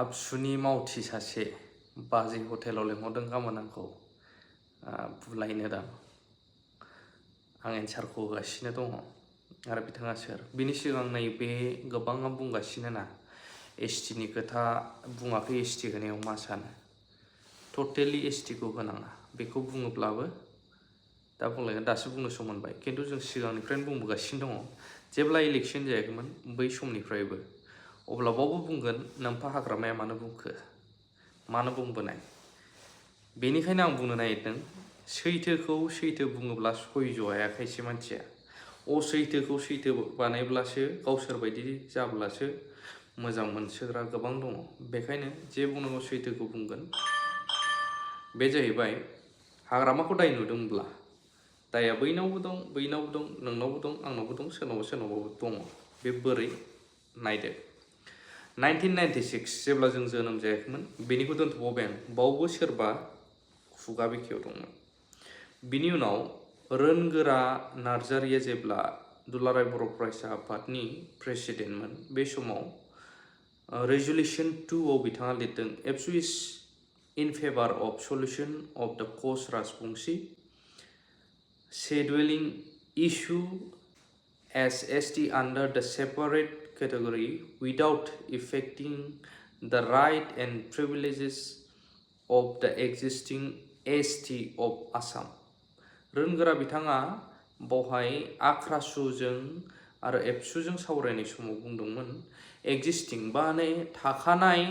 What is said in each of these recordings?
आबसुनि मावथि सासे बाजै हटेलाव लेंहरदों गाबोन आंखौ बुलायनो दां। आं एन्सारखौ होगासिनो दङ आरो बिथाङा सोर? बिनि सिगां नैबे गोबाङा बुंगासिनो ना एसटिनि खोथा बुङाखै एसटि होनायाव मा सानो? टटेलि एसटिखौ होनाङा बेखौ बुङोब्लाबो दा बुंलायगोन दासो बुंनो सम मोनबाय, खिन्थु जों सिगांनिफ्रायनो बुंबोगासिनो दङ जेब्ला इलेक्सन जायाखैमोन बै समनिफ्रायबो, अब्ला बावबो बुंगोन नोम्फा हाग्रामाया मानो बुंखो, मानो बुंबोनाय। बेनिखायनो आं बुंनो नागिरदों सैथोखौ सैथो बुङोब्ला सयज' हाया खायसे मानसिया, असैथोखौ सैथो बानायब्लासो गावसोर बायदि जाब्लासो मोजां मोनसोग्रा गोबां दङ। बेखायनो जे बुंनांगौ सैथोखौ बुंगोन। बे जाहैबाय हाग्रामाखौ दाय नुदोंब्ला दाया बैनावबो दं, बैनावबो दं, नोंनावबो दं, आंनावबो दं, सोरनावबा सोरनावबाबो दङ। बे बोरै नायदो। 1996 जेब्ला जों जोनोम जायाखैमोन बेनिखौ दोनथ'बावबाय आं, बावबो सोरबा खुगा बेखेवदोंमोन। बिनि उनाव रोनगोरा नार्जारिया जेब्ला दुलाराय बर' फरायसा आफादनि प्रेसिडेन्टमोन, बे समाव रेजुलेसन 2 आव बिथाङा लिरदों एबसु is in favour of solution of द कस Rajbanshi scheduling issue as ST under the separate category without affecting the right and privileges of the existing ST of Assam. Rongora बिथाङा बावहाय आख्रासुजों आरो एबसुजों सावरायनाय समाव बुंदोंमोन एक्जिस्टिं माने थाखानाय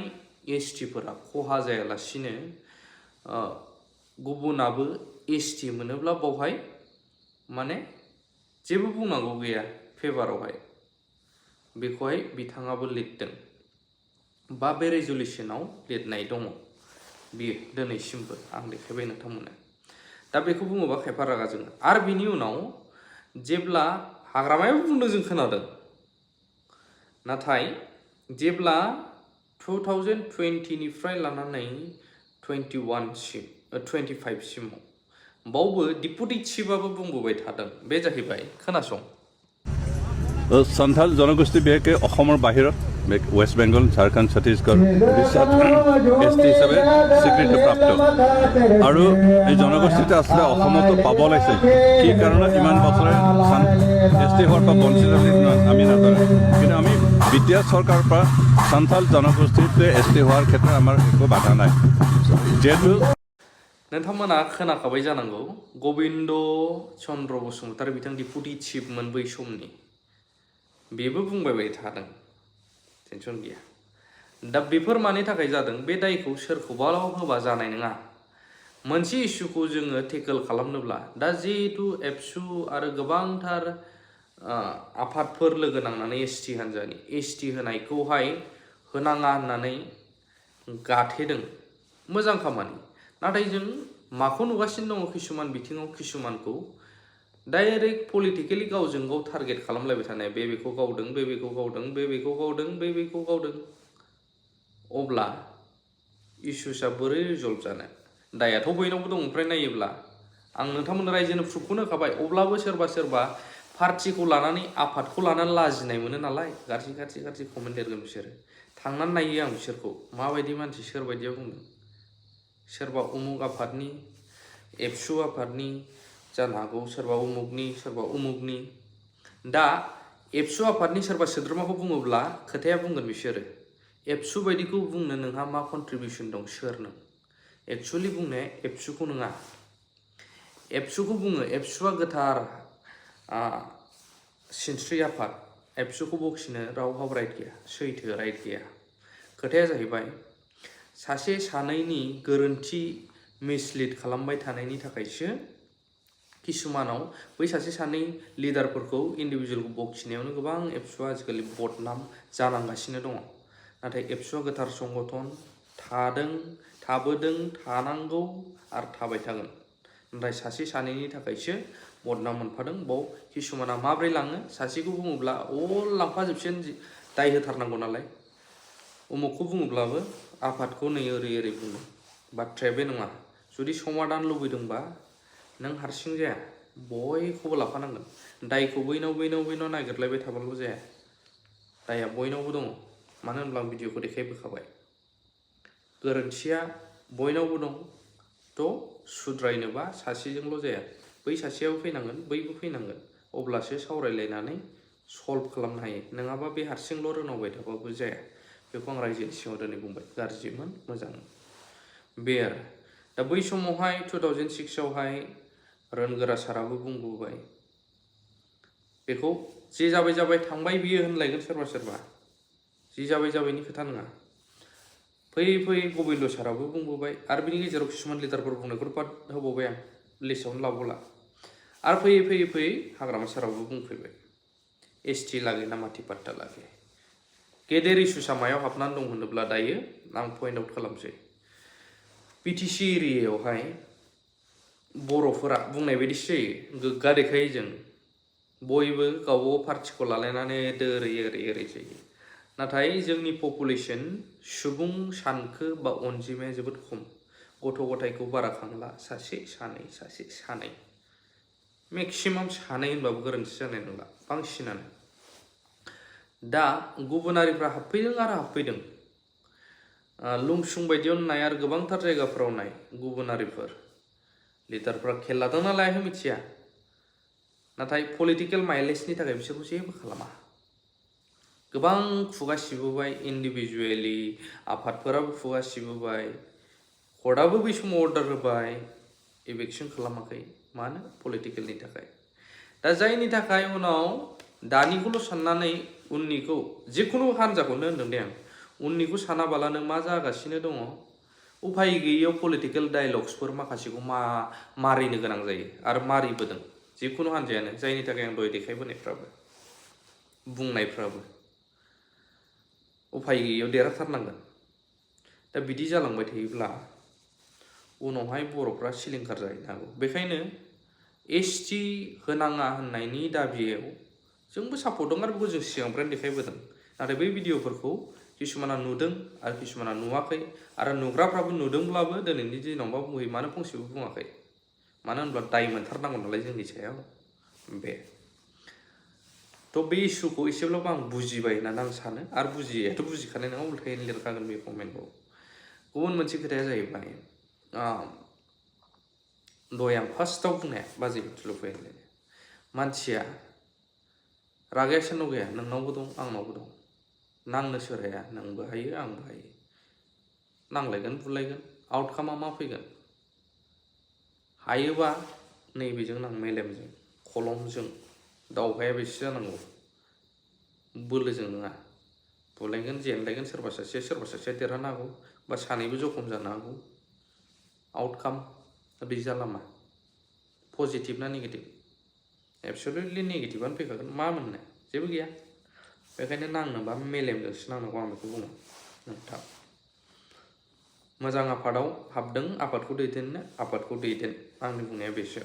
एसटिफोरा खहा जायालासिनो गुबुनाबो एसटि मोनोब्ला बावहाय माने जेबो बुंनांगौ गैया फेभारावहाय। बेखौहाय बिथाङाबो लिरदों बा बे रेजुलेसनाव लिरनाय दङ, बियो दिनैसिमबो आं देखायबाय नोंथांमोननो। दा बेखौ बुङोबा खायफा रागा जोङो। आरो बिनि उनाव जेब्ला हाग्रामायाबो बुंदों जों खोनादों, नाथाय जेब्ला 2020 निफ्राय लानानै 25 सिमाव बावबो डिपुटि चिफआबो बुंबोबाय थादों। बे जाहैबाय खोनासं। सान्थाल जनगोष्ठी बिहेखे অসমৰ বাহিৰত वेस्ट बेंगल, झारखंड, छत्तीसगढ़, उड़ीसात एसटी हिसापे स्वीकृतिप्राप्त और ये जनगोष्ठी आसले पाब लागिছিল। कि कारण इमान बছरे एसटी हर बंचित आमी नाजानो, किन्तु आमी बिटिआर सरकार सान्थाल जनगोष्ठी एसटी हर क्षेत्र आमार एको बाधा नाई। जेहेतु नोंथांमोना खोनाखाबाय जानांगौ गबिन्द चन्द्र बसुमतारी बिथां डिपुटि चिफमोन बै समनि, बेबो बुंबाय थादों, टेनसन गैया। दा बेफोर मानि थाखाय जादों, बे दायखौ सोरखौबा होबा जानाय नङा। मोनसे इस्युखौ जोङो टेकल खालामनोब्ला दा जिहेतु एबसु आरो गोबांथार आफादफोर लोगो नांनानै एसटि हान्जानि एसटि होनायखौहाय होनाङा होननानै गाथेदों, मोजां खामानि। नाथाय जों माखौ नुगासिनो दङ किसुमान बिथिङाव किसुमानखौ डाइरेक्ट पलिटिकेलि गावजों गाव टारगेट खालामलायबाय थानाय, बे बेखौ गावदों, बे बेखौ गावदों, बे बेखौ गावदों, बे बेखौ गावदों। अब्ला इस्युसा बोरै रिजल्भ जानो? दायाथ' बयनावबो दं। ओमफ्राय नायोब्ला आं नोंथांमोननो रायजोनो प्रुफखौनो होखाबाय, अब्लाबो सोरबा सोरबा पार्टिखौ लानानै आफादखौ लानानै लाजिनाय मोनो नालाय गाज्रि गाज्रि गाज्रि कमेन्ट लिरगोन बिसोरो। थांनानै नायो आं बिसोरखौ माबायदि मानसि, सोरबायदिया बुंदों। सोरबा उमुक आफादनि, एबसु आफादनि जानो हागौ, सोरबा उमुकनि, सोरबा उमुकनि। दा एबसु आफादनि सोरबा सोद्रोमाखौ बुङोब्ला खोथाया बुंगोन बिसोरो एबसु बायदिखौ बुंनो नोंहा मा कन्ट्रिबिउसन दं, सोर नों? एक्चुअलि बुंनाया एबसुखौ नङा, एबसुखौ बुङो एबसुआ गोथार सिनस्रि आफाद, एबसुखौ बखिनो रावहाबो राइट गैया, सैथो राइट गैया। खोथाया जाहैबाय सासे सानैनि गोरोन्थि मिसलिड खालामबाय थानायनि थाखायसो किसुमानाव बै सासे सानै लिडारफोरखौ इन्डिभिजुवेलखौ बखिनायावनो गोबां एबसुआ आजिखालि बदनाम जानांगासिनो दङ। नाथाय एबसुआ गोथार संगठन, थादों, थाबोदों, थानांगौ आरो थाबाय थागोन। नाथाय सासे सानैनि थाखायसो बदनाम मोनफादों। बाव किसुमाना माब्रै लाङो, सासेखौ बुङोब्ला अल लांफाजोबसिन, दाय होथारनांगौ नालाय। उमुकखौ बुङोब्लाबो आफादखौ नै ओरै ओरै बुङो। बाथ्राया बे नङा। जुदि समाधान लुबैदोंबा नों हारसिं जाया, बयखौबो लाफानांगोन। दायखौ बैनाव नागिरलायबाय थाबाल' जाया, दाया बयनावबो दङ। मानो होनब्ला आं भिडिअखौ देखायबोखाबाय। गोरोन्थिया बयनावबो दं थ' सुद्रायनोबा सासेजोंल' जाया बै सासेयाबो फैनांगोन बैबो फैनांगोन अब्लासो सावरायलायनानै सल्भ खालामनो हायो नङाबा बे हारसिंल' रोनावबाय थाबाबो जाया बेखौ आं रायजोनि सिगाङाव दिनै बुंबाय गाज्रिमोन मोजां बे आरो दा बै समावहाय 2006 आवहाय रोनगोरा साराबो बुंबोबाय बेखौ जे जाबाय थांबाय बियो होनलायगोन सोरबा जि जाबायनि खोथा नङा फैयै गबिन्द साराबो बुंबोबाय आरो बिनि गेजेराव किसुमान लिडारफोर बुंनायखौ बाद होबावबाय आं लिस्टआवनो लाबावला आरो फैयै हाग्रामा साराबो बुंफैबाय ST लागै ना माथि पाट्टा लागै गेदेर इस्युसा मायाव हाबनानै दं होनोब्ला दायो आं पइन्ट आउट खालामसै BTC एरियायावहाय बर'फोरा बुंनाय बायदिसो जायो गोग्गा देखायो जों बयबो गावबागाव पार्टिखौ लालायनानै ओरै जायो नाथाय जोंनि पपुलेसन सुबुं सानखो बा अनजिमाया जोबोद खम गथ' गथायखौ बारा खांला सासे सानै मेक्सिमाम सानै होनबाबो गोरोन्थि जानाय नंला बांसिनानो दा गुबुनारिफ्रा हाबफैदों आरो हाबफैदों लुमसुं बायदियाव नाय आरो गोबांथार जायगाफोराव नाय गुबुनारिफोर लिडारफ्रा खेल लादोंना लायाखै मिथिया नाथाय पलिटिकेल माइलेजनि थाखाय बिसोरखौ जेबो खालामा गोबां खुगा सिबोबाय इन्डिभिजुवेलि आफादफोराबो खुगा सिबोबाय कर्टआबो बै समाव अर्डार होबाय इभिकसन खालामाखै मानो पलिटिकेलनि थाखाय दा जायनि थाखाय उनाव दानिखौल' साननानै उननिखौ जिखुनु हान्जाखौनो होनदों दे आं उननिखौ सानाबालानो मा जागासिनो दङ उफाय गैयैयाव पलिटिकेल डायलग्सफोर माखासेखौ मारिनो गोनां जायो आरो मारिबोदों जिखुनु हान्जायानो जायनि थाखाय आं दहाय देखायबोनायफ्राबो बुंनायफ्राबो उफाय गैयैयाव देरहाथारनांगोन दा बिदि जालांबाय थायोब्ला उनावहाय बर'फ्रा सिलिंखार जाहैनो हागौ बेखायनो ST होनाङा होननायनि दाबियाव जोंबो सापर्ट दं आरो बेखौ जों सिगांनिफ्रायनो देखायबोदों नाथाय बै भिडिअफोरखौ किसुमाना नुदों आरो किसुमाना नुवाखै आरो नुग्राफ्राबो नुदोंब्लाबो दिनैनि दिनाव मा बुंहैयो मानो फंसेबो बुङाखै मानो होनब्ला दाय मोनथारनांगौ नालाय जोंनि सायाव बे थ' बे इस्युखौ एसेब्लाबो आं बुजिबाय होननानै आं सानो आरो बुजियाथ' बुजिखानाय नङा उल्थायैनो लिरखागोन बे कमेन्टखौ गुबुन मोनसे खोथाया जाहैबाय दहाय आं फार्स्टआव बुंनाया बाजै बुथुलु फैनाय मानसिया रागाया सोरनाव गैया नोंनावबो दं आंनावबो दं नांनो सोर हाया नोंबो हायो आंबो हायो नांलायगोन बुलायगोन आउटकामा मा फैगोन हायोबा नैबेजों नां मेलेमजों खलमजों दावहाया बेसे जानांगौ बोलोजों नङा बुलायगोन जेनलायगोन सोरबा सासेया देरहानो हागौ बा सानैबो जखम जानो हागौ आउटकाम रिजाल्टआ पजिटिभ ना नेगेटिभ एबसलिउटलि नेगेटिभआनो फैखागोन मा मोननो जेबो गैया बेखायनो नांनोबा मेलेमजोंसो नांनांगौ आं बेखौ बुङो नोंथां मोजां आफादाव हाबदों आफादखौ दैदेन आंनि बुंनाया बेसो